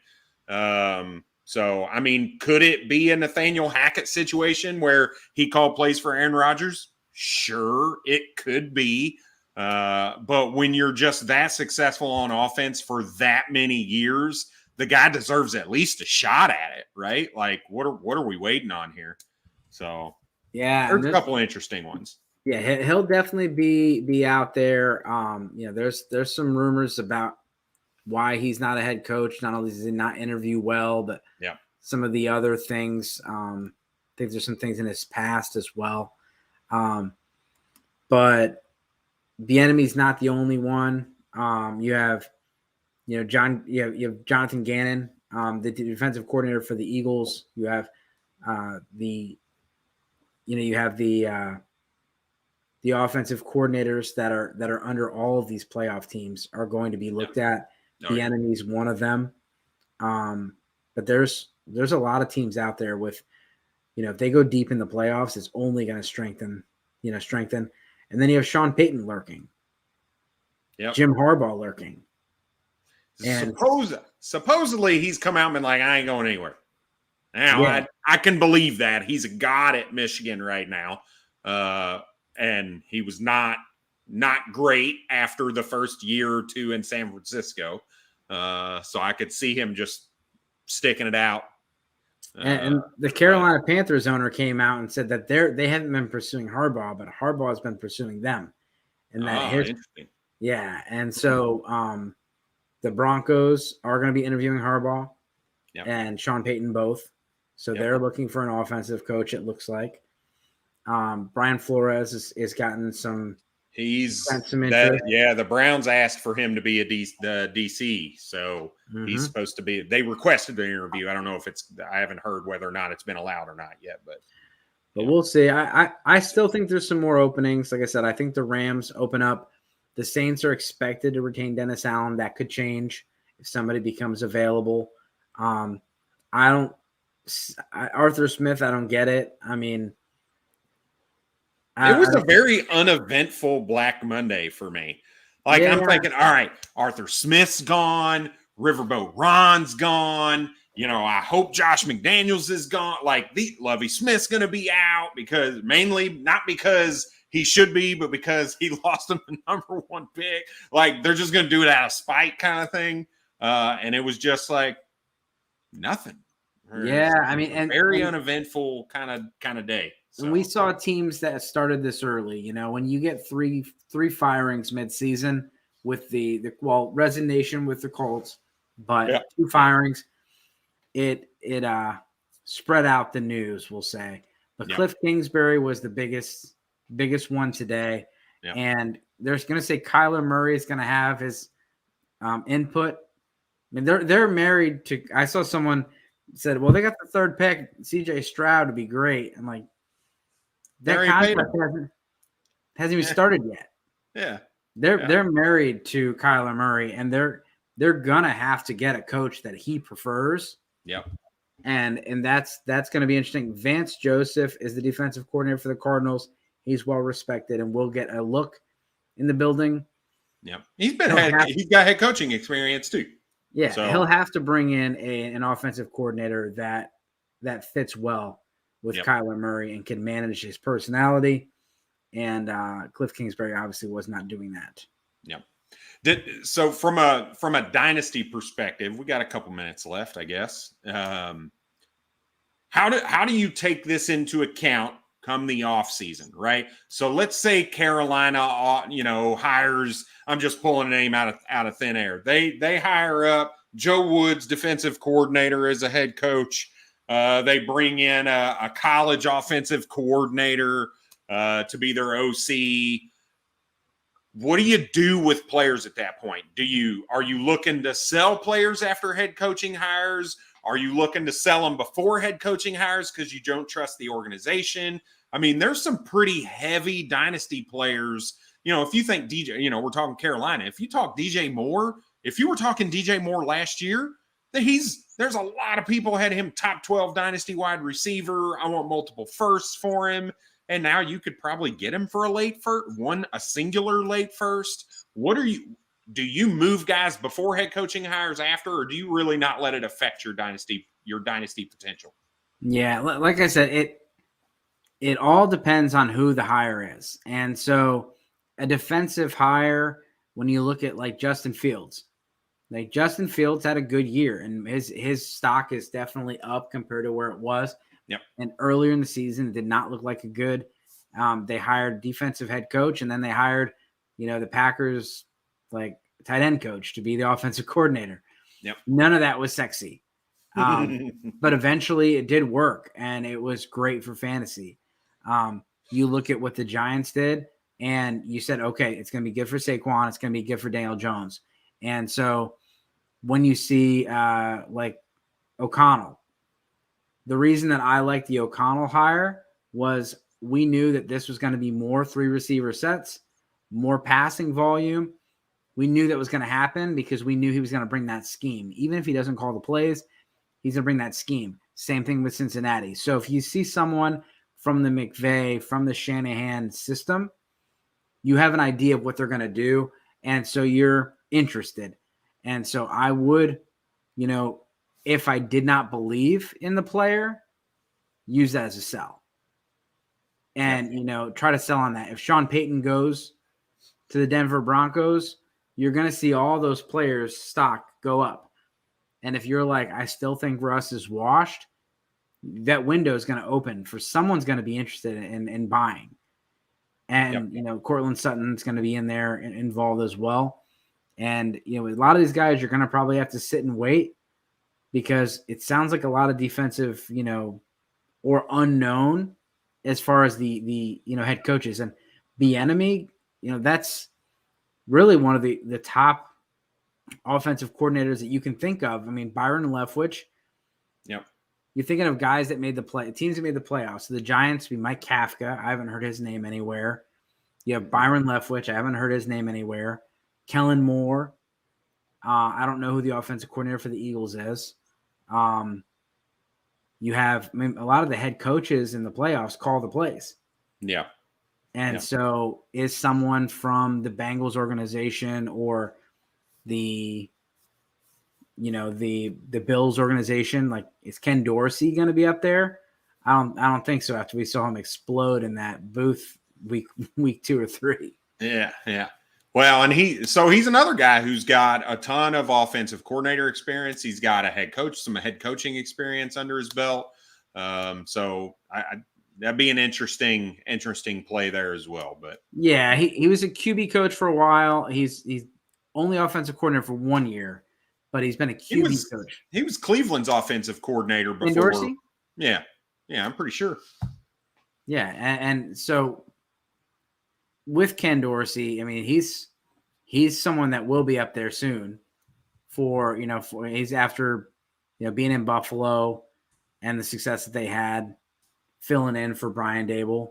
So, I mean, could it be a Nathaniel Hackett situation where he called plays for Aaron Rodgers? Sure, it could be. But when you're just that successful on offense for that many years, the guy deserves at least a shot at it, right? Like, what are we waiting on here? So, yeah, there's a couple of interesting ones. Yeah, he'll definitely be out there. There's some rumors about why he's not a head coach. Not only does he not interview well, but some of the other things. I think there's some things in his past as well. But Bieniemy's not the only one. You have Jonathan Gannon, the defensive coordinator for the Eagles. You have the offensive coordinators that are under all of these playoff teams are going to be looked at. Bieniemy's one of them. But there's a lot of teams out there with, if they go deep in the playoffs, it's only going to strengthen. And then you have Sean Payton lurking. Yep. Jim Harbaugh lurking. And supposedly he's come out and been like, I ain't going anywhere. Now, I can believe that. He's a god at Michigan right now. And he was not great after the first year or two in San Francisco. So I could see him just sticking it out. And the Carolina Panthers owner came out and said that they haven't been pursuing Harbaugh, but Harbaugh has been pursuing them. And that interesting. Yeah. And so the Broncos are going to be interviewing Harbaugh and Sean Payton both. So they're looking for an offensive coach, it looks like. Brian Flores is gotten some. Some interest. The Browns asked for him to be the DC, so he's supposed to be. They requested an interview. I don't know if I haven't heard whether or not it's been allowed or not yet, but we'll see. I still think there's some more openings. Like I said, I think the Rams open up. The Saints are expected to retain Dennis Allen. That could change if somebody becomes available. Arthur Smith, I don't get it. I mean. It was a very uneventful Black Monday for me. Like, I'm thinking, all right, Arthur Smith's gone. Riverboat Ron's gone. I hope Josh McDaniels is gone. Like, Lovie Smith's going to be out not because he should be, but because he lost him the number one pick. Like, they're just going to do it out of spite kind of thing. And it was just like nothing. Yeah, I mean, and very uneventful kind of day. So. And we saw teams that started this early. When you get three firings midseason with the resignation with the Colts, but 2 firings, it spread out the news, we'll say. But Cliff Kingsbury was the biggest one today, and they're going to say Kyler Murray is going to have his input. I mean, they're married to. I saw someone said, "Well, they got the 3rd pick, C.J. Stroud, to be great." I'm like. That contract hasn't even started yet. Yeah. They're married to Kyler Murray, and they're gonna have to get a coach that he prefers. Yep. And that's gonna be interesting. Vance Joseph is the defensive coordinator for the Cardinals. He's well respected and will get a look in the building. Yep. He's got head coaching experience too. Yeah, so he'll have to bring in an offensive coordinator that fits well with Kyler Murray and can manage his personality. And Cliff Kingsbury obviously was not doing that. Yep. So from a dynasty perspective, we got a couple minutes left, I guess. How do you take this into account come the offseason, right? So let's say Carolina, hires, I'm just pulling a name out of thin air. They hire up Joe Woods, defensive coordinator, as a head coach. They bring in a college offensive coordinator to be their OC. what do you do with players at that point? Are you looking to sell players after head coaching hires? Are you looking to sell them before head coaching hires because you don't trust the organization? I mean, there's some pretty heavy dynasty players. If you think we're talking Carolina. If you talk DJ Moore, if you were talking DJ Moore last year, there's a lot of people had him top 12 dynasty wide receiver. I want multiple firsts for him. And now you could probably get him for a singular late first. Do you move guys before head coaching hires after, or do you really not let it affect your dynasty potential? Yeah, like I said, it all depends on who the hire is. And so a defensive hire, when you look at like Justin Fields had a good year, and his stock is definitely up compared to where it was. Yep. And earlier in the season, it did not look like a good. They hired defensive head coach, and then they hired, the Packers like tight end coach to be the offensive coordinator. Yep. None of that was sexy, but eventually it did work, and it was great for fantasy. You look at what the Giants did, and you said, okay, it's going to be good for Saquon, it's going to be good for Daniel Jones, and so when you see like O'Connell. The reason that I liked the O'Connell hire was we knew that this was going to be more 3 receiver sets, more passing volume. We knew that was going to happen because we knew he was going to bring that scheme. Even if he doesn't call the plays, he's going to bring that scheme. Same thing with Cincinnati. So if you see someone from the McVay, from the Shanahan system, you have an idea of what they're going to do. And so you're interested. And so I would, if I did not believe in the player, use that as a sell. And, try to sell on that. If Sean Payton goes to the Denver Broncos, you're going to see all those players' stock go up. And if you're like, I still think Russ is washed, that window is going to open for someone's going to be interested in buying. And, Cortland Sutton's going to be in there and involved as well. And, a lot of these guys, you're going to probably have to sit and wait, because it sounds like a lot of defensive, or unknown as far as the head coaches. And Bieniemy, that's really one of the top offensive coordinators that you can think of. I mean, Byron Leftwich. Yep. You're thinking of guys that made teams that made the playoffs. So the Giants would be Mike Kafka. I haven't heard his name anywhere. You have Byron Leftwich. I haven't heard his name anywhere. Kellen Moore. I don't know who the offensive coordinator for the Eagles is. You have, a lot of the head coaches in the playoffs call the plays. Yeah. And so is someone from the Bengals organization or the Bills organization, like, is Ken Dorsey going to be up there? I don't think so, after we saw him explode in that booth week 2 or 3. Yeah. Yeah. Well, and he's another guy who's got a ton of offensive coordinator experience. He's got some head coaching experience under his belt. So that'd be an interesting play there as well. But yeah, he was a QB coach for a while. He's only offensive coordinator for 1 year, but he's been a QB coach. He was Cleveland's offensive coordinator before. Dorsey? Yeah, I'm pretty sure. Yeah, and so with Ken Dorsey, I mean, he's someone that will be up there soon for he's after being in Buffalo and the success that they had, filling in for Brian Dable.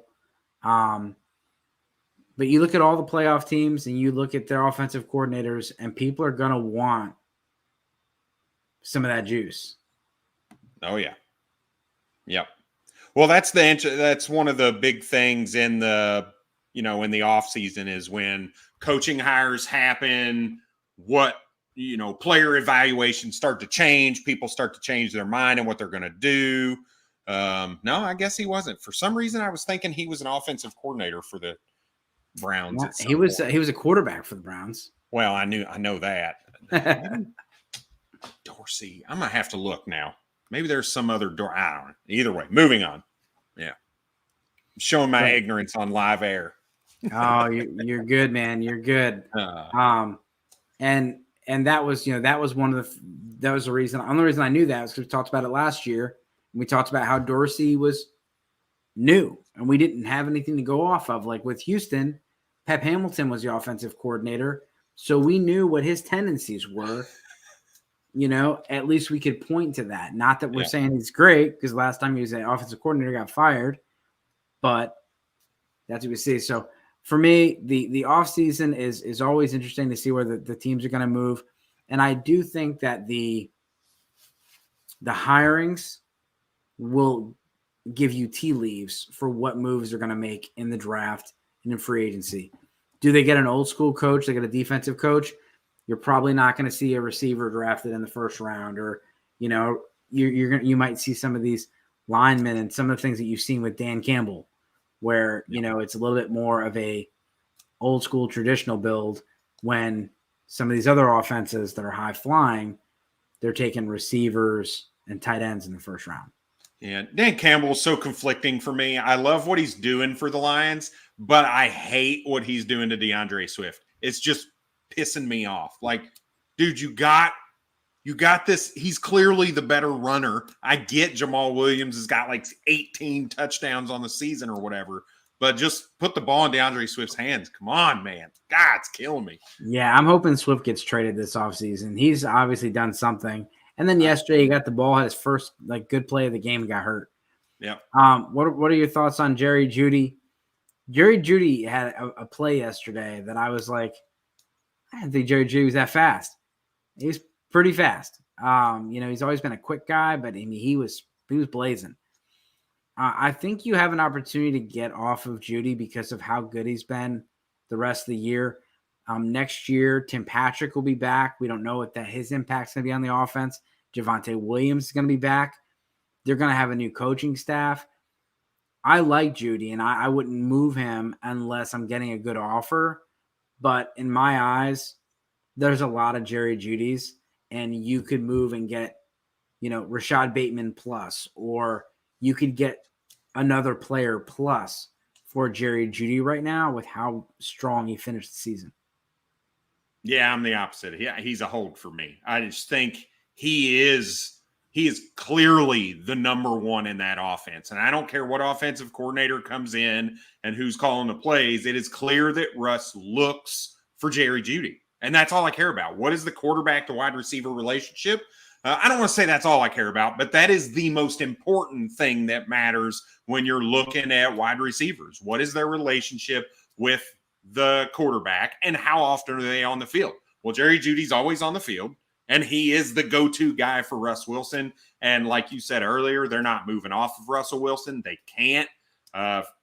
But you look at all the playoff teams and you look at their offensive coordinators, and people are going to want some of that juice. Oh yeah. Yep. Well, that's one of the big things in the in the offseason is when coaching hires happen, player evaluations start to change. People start to change their mind and what they're going to do. No, I guess he wasn't. For some reason, I was thinking he was an offensive coordinator for the Browns. He was a quarterback for the Browns. Well, I know that. Dorsey. I'm going to have to look now. Maybe there's some other door. I don't know. Either way, moving on. Yeah. I'm showing my ignorance on live air. Oh, you're good, man. You're good. And that was that was the reason. The only reason I knew that was because we talked about it last year. We talked about how Dorsey was new and we didn't have anything to go off of. Like with Houston, Pep Hamilton was the offensive coordinator, so we knew what his tendencies were. At least we could point to that. Not that we're saying he's great, because last time he was an offensive coordinator, got fired, but that's what we see. So for me, the offseason is always interesting to see where the teams are going to move. And I do think that the hirings will give you tea leaves for what moves they're going to make in the draft and in free agency. Do they get an old school coach? They get a defensive coach? You're probably not going to see a receiver drafted in the first round, or you might see some of these linemen and some of the things that you've seen with Dan Campbell, where it's a little bit more of a old school traditional build, when some of these other offenses that are high flying, they're taking receivers and tight ends in the first round. Yeah, Dan Campbell is so conflicting for me. I love what he's doing for the Lions, but I hate what he's doing to DeAndre Swift. It's just pissing me off. Like, dude, you got this. He's clearly the better runner. I get Jamal Williams has got like 18 touchdowns on the season or whatever, but just put the ball in DeAndre Swift's hands. Come on, man. God, it's killing me. Yeah, I'm hoping Swift gets traded this offseason. He's obviously done something. And then yesterday he got the ball, had his first good play of the game, and got hurt. Yeah. What are your thoughts on Jerry Jeudy? Jerry Jeudy had a play yesterday that I was like, I didn't think Jerry Jeudy was that fast. He's pretty fast. He's always been a quick guy, but he was blazing. I think you have an opportunity to get off of Jeudy because of how good he's been the rest of the year. Next year, Tim Patrick will be back. We don't know what his impact's going to be on the offense. Javonte Williams is going to be back. They're going to have a new coaching staff. I like Jeudy, and I wouldn't move him unless I'm getting a good offer. But in my eyes, there's a lot of Jerry Jeudy's, and you could move and get, Rashad Bateman plus, or you could get another player plus for Jerry Jeudy right now with how strong he finished the season. Yeah, I'm the opposite. He's a hold for me. I just think he is clearly the number one in that offense. And I don't care what offensive coordinator comes in and who's calling the plays. It is clear that Russ looks for Jerry Jeudy. And that's all I care about. What is the quarterback to wide receiver relationship? I don't want to say that's all I care about, but that is the most important thing that matters when you're looking at wide receivers. What is their relationship with the quarterback, and how often are they on the field? Well, Jerry Jeudy's always on the field, and he is the go-to guy for Russ Wilson. And like you said earlier, they're not moving off of Russell Wilson. They can't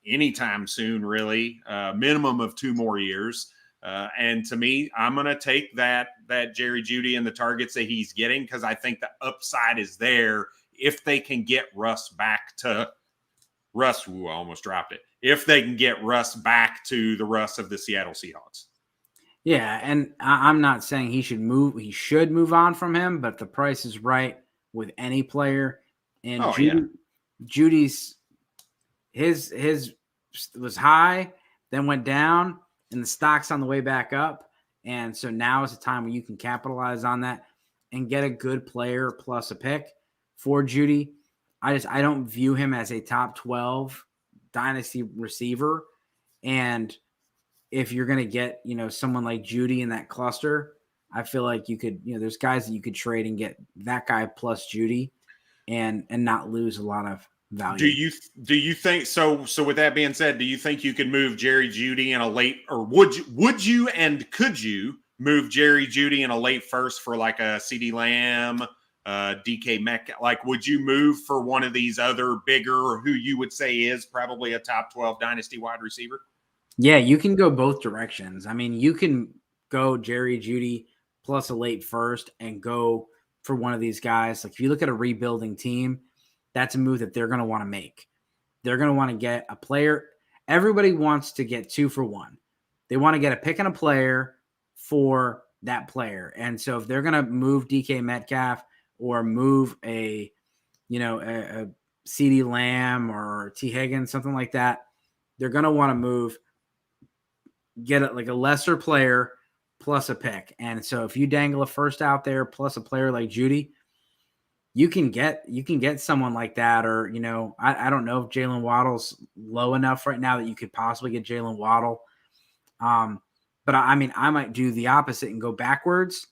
anytime soon, really. Minimum of 2 more years. And to me, I'm going to take that Jerry Jeudy and the targets that he's getting, because I think the upside is there if they can get Russ back to Russ. Ooh, I almost dropped it. If they can get Russ back to the Russ of the Seattle Seahawks. Yeah, and I'm not saying he should move. He should move on from him, but the price is right with any player. And Judy's his was high, then went down, and the stock's on the way back up. And so now is the time where you can capitalize on that and get a good player plus a pick for Jeudy. I don't view him as a top 12 dynasty receiver. And if you're going to get, someone like Jeudy in that cluster, I feel like you could, there's guys that you could trade and get that guy plus Jeudy and not lose a lot of value. Do you think so with that being said, do you think you could move Jerry Jeudy in a late, or would you and could you move Jerry Jeudy in a late first for like a CeeDee Lamb, DK Metcalf? Like, would you move for one of these other bigger, who you would say is probably a top 12 dynasty wide receiver? Yeah, you can go both directions. I mean, you can go Jerry Jeudy plus a late first and go for one of these guys. Like, if you look at a rebuilding team, that's a move that they're going to want to make. They're going to want to get a player. Everybody wants to get 2 for 1. They want to get a pick and a player for that player. And so if they're going to move DK Metcalf or move a CeeDee Lamb or T. Higgins, something like that, they're going to want to get a lesser player plus a pick. And so if you dangle a first out there plus a player like Jeudy, you can get someone like that. Or, I don't know if Jalen Waddle's low enough right now that you could possibly get Jalen Waddle. But I mean, I might do the opposite and go backwards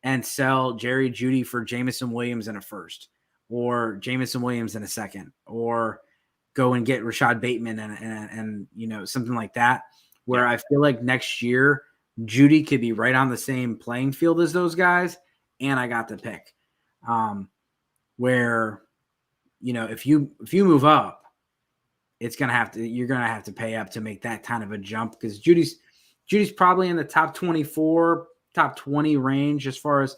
and sell Jerry Jeudy for Jamison Williams in a first, or Jamison Williams in a second, or go and get Rashad Bateman and something like that, where I feel like next year Jeudy could be right on the same playing field as those guys, and I got the pick. Where if you move up, you're gonna have to pay up to make that kind of a jump, because Judy's probably in the top 24, top 20 range as far as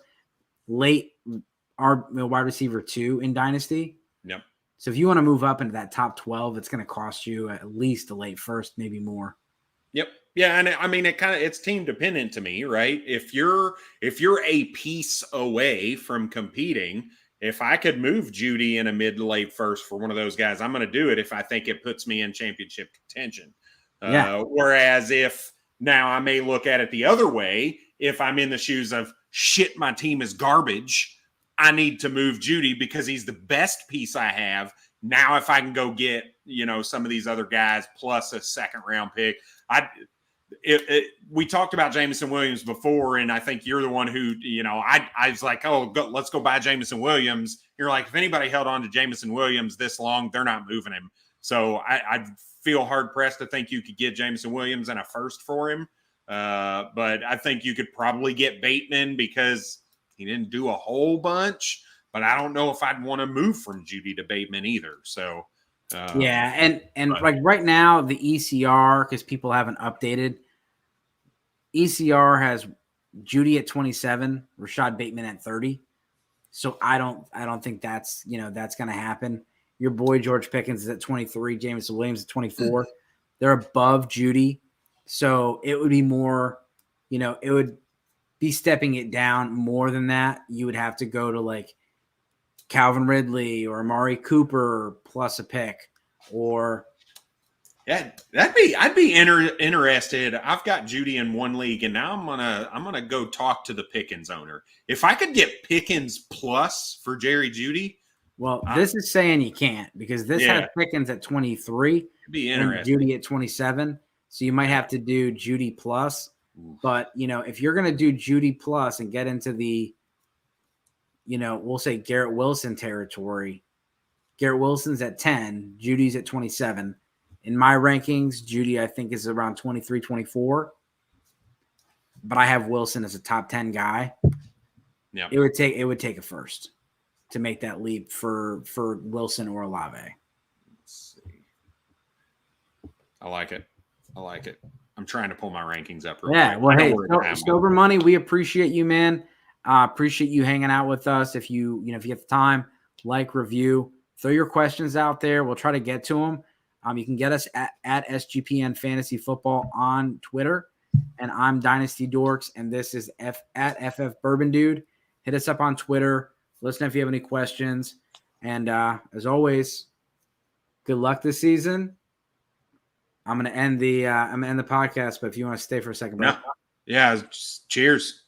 late wide receiver 2 in Dynasty. Yep. So if you want to move up into that top 12, it's going to cost you at least a late first, maybe more. Yep. Yeah, and I mean it's team dependent to me, right? If you're a piece away from competing, if I could move Jeudy in a mid to late first for one of those guys, I'm going to do it if I think it puts me in championship contention. Whereas if now I may look at it the other way, if I'm in the shoes of shit, my team is garbage, I need to move Jeudy because he's the best piece I have. Now, if I can go get, some of these other guys plus a second round pick, we talked about Jamison Williams before, and I think you're the one who, I was like, let's go buy Jamison Williams. You're like, if anybody held on to Jamison Williams this long, they're not moving him. So I feel hard pressed to think you could get Jamison Williams and a first for him. But I think you could probably get Bateman because he didn't do a whole bunch, but I don't know if I'd want to move from Jeudy to Bateman either. So, like right now, the ECR, because people haven't updated, ECR has Jeudy at 27, Rashad Bateman at 30. So I don't think that's going to happen. Your boy George Pickens is at 23, Jamison Williams at 24. They're above Jeudy, so it would be more, it would be stepping it down more than that. You would have to go to like Calvin Ridley or Amari Cooper plus a pick, or I'd be interested. I've got Jeudy in one league, and now I'm gonna go talk to the Pickens owner. If I could get Pickens plus for Jerry Jeudy, well, this is saying you can't, because this has Pickens at 23, be and Jeudy at 27. So you might have to do Jeudy plus. But if you're gonna do Jeudy plus and get into the, we'll say Garrett Wilson territory, Garrett Wilson's at 10, Judy's at 27. In my rankings, Jeudy, I think, is around 23, 24. But I have Wilson as a top 10 guy. Yeah. It would take a first to make that leap for Wilson or Olave. Let's see. I like it. I'm trying to pull my rankings up. Well, hey, Sober Money, we appreciate you, man. Appreciate you hanging out with us. If you get the time, like, review, throw your questions out there. We'll try to get to them. You can get us at SGPN Fantasy Football on Twitter. And I'm Dynasty Dorks, and this is at FF Bourbon Dude. Hit us up on Twitter. Listen if you have any questions. And as always, good luck this season. I'm gonna end the podcast, but if you want to stay for a second, cheers.